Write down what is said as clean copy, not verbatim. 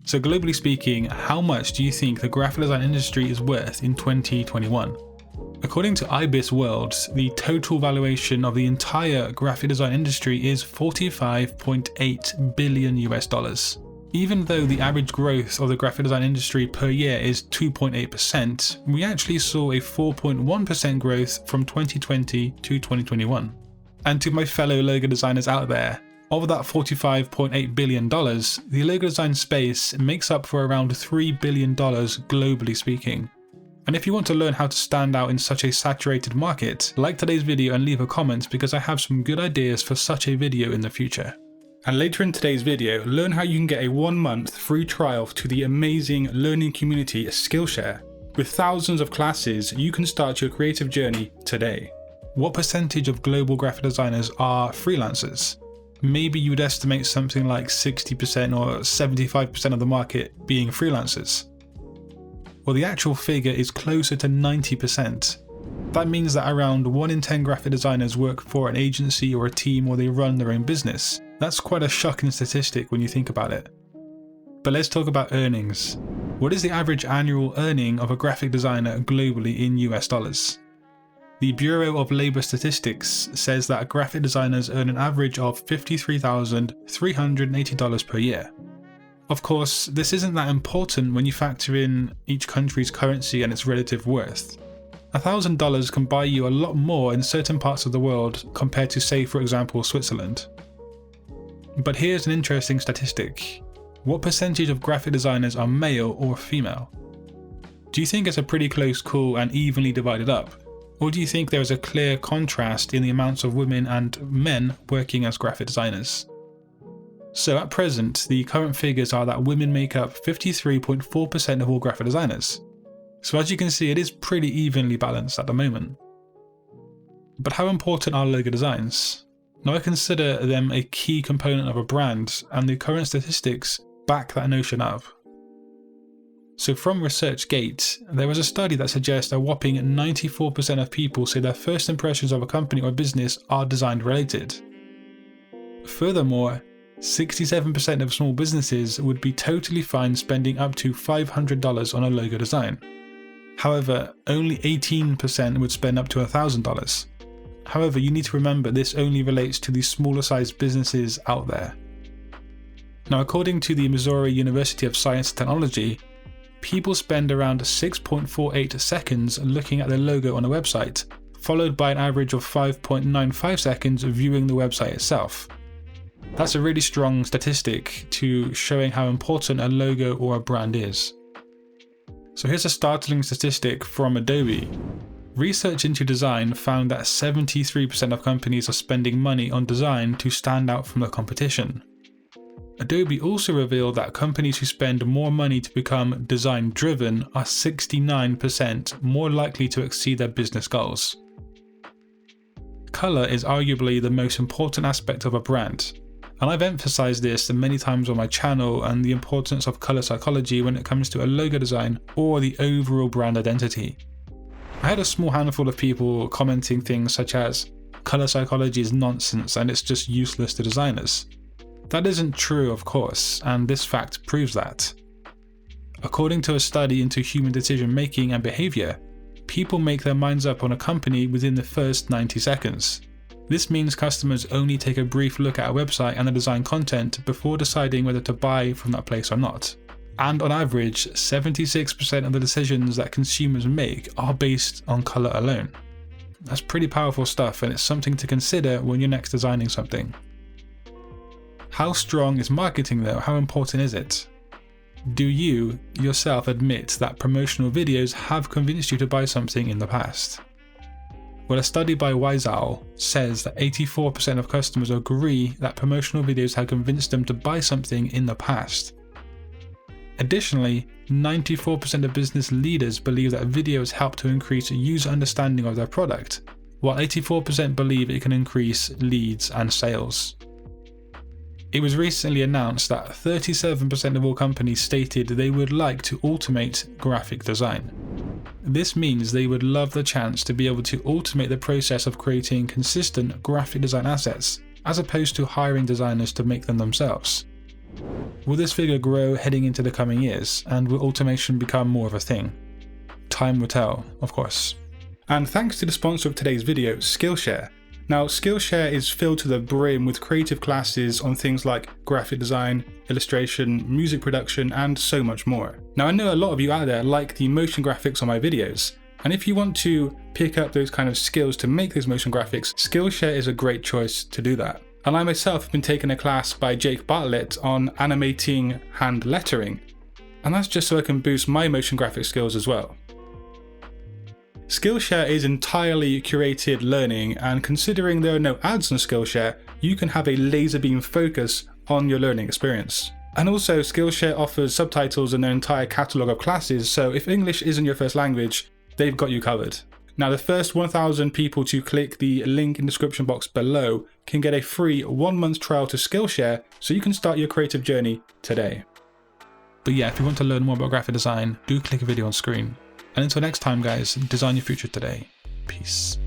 So globally speaking, how much do you think the graphic design industry is worth in 2021? According to IBIS World, the total valuation of the entire graphic design industry is $45.8 billion US. Even though the average growth of the graphic design industry per year is 2.8%, we actually saw a 4.1% growth from 2020 to 2021. And to my fellow logo designers out there, of that $45.8 billion, the logo design space makes up for around $3 billion globally speaking. And if you want to learn how to stand out in such a saturated market, like today's video and leave a comment because I have some good ideas for such a video in the future. And later in today's video, learn how you can get a 1-month free trial to the amazing learning community Skillshare. With thousands of classes, you can start your creative journey today. What percentage of global graphic designers are freelancers? Maybe you would estimate something like 60% or 75% of the market being freelancers. Well, the actual figure is closer to 90%. That means that around 1 in 10 graphic designers work for an agency or a team, or they run their own business. That's quite a shocking statistic when you think about it. But let's talk about earnings. What is the average annual earning of a graphic designer globally in US dollars? The Bureau of Labor Statistics says that graphic designers earn an average of $53,380 per year. Of course, this isn't that important when you factor in each country's currency and its relative worth. $1,000 can buy you a lot more in certain parts of the world compared to, say, for example, Switzerland. But here's an interesting statistic. What percentage of graphic designers are male or female? Do you think it's a pretty close call and evenly divided up? Or do you think there is a clear contrast in the amounts of women and men working as graphic designers? So at present, the current figures are that women make up 53.4% of all graphic designers. So as you can see, it is pretty evenly balanced at the moment. But how important are logo designs? Now I consider them a key component of a brand, and the current statistics back that notion up. So from ResearchGate, there was a study that suggests a whopping 94% of people say their first impressions of a company or business are design related. Furthermore, 67% of small businesses would be totally fine spending up to $500 on a logo design. However, only 18% would spend up to $1,000. However, you need to remember this only relates to the smaller sized businesses out there. Now, according to the Missouri University of Science and Technology, people spend around 6.48 seconds looking at their logo on a website, followed by an average of 5.95 seconds viewing the website itself. That's a really strong statistic to showing how important a logo or a brand is. So here's a startling statistic from Adobe. Research into design found that 73% of companies are spending money on design to stand out from the competition. Adobe also revealed that companies who spend more money to become design driven are 69% more likely to exceed their business goals. Color is arguably the most important aspect of a brand, and I've emphasized this many times on my channel, and the importance of color psychology when it comes to a logo design or the overall brand identity. I had a small handful of people commenting things such as, color psychology is nonsense and it's just useless to designers. That isn't true, of course, and this fact proves that. According to a study into human decision making and behavior, people make their minds up on a company within the first 90 seconds. This means customers only take a brief look at a website and the design content before deciding whether to buy from that place or not. And on average, 76% of the decisions that consumers make are based on color alone. That's pretty powerful stuff, and it's something to consider when you're next designing something. How strong is marketing though? How important is it? Do you yourself admit that promotional videos have convinced you to buy something in the past? Well, a study by Wiseowl says that 84% of customers agree that promotional videos have convinced them to buy something in the past. Additionally, 94% of business leaders believe that videos help to increase user understanding of their product, while 84% believe it can increase leads and sales. It was recently announced that 37% of all companies stated they would like to automate graphic design. This means they would love the chance to be able to automate the process of creating consistent graphic design assets, as opposed to hiring designers to make them themselves. Will this figure grow heading into the coming years, and will automation become more of a thing? Time will tell, of course. And thanks to the sponsor of today's video, Skillshare. Now, Skillshare is filled to the brim with creative classes on things like graphic design, illustration, music production, and so much more. Now, I know a lot of you out there like the motion graphics on my videos, and if you want to pick up those kind of skills to make those motion graphics, Skillshare is a great choice to do that. And I myself have been taking a class by Jake Bartlett on animating hand lettering, and that's just so I can boost my motion graphic skills as well. Skillshare is entirely curated learning, and considering there are no ads on Skillshare, you can have a laser beam focus on your learning experience. And also, Skillshare offers subtitles in their entire catalogue of classes, so if English isn't your first language, they've got you covered. Now, the first 1,000 people to click the link in the description box below can get a free 1-month trial to Skillshare, so you can start your creative journey today. But yeah, if you want to learn more about graphic design, do click a video on screen. And until next time guys, design your future today. Peace.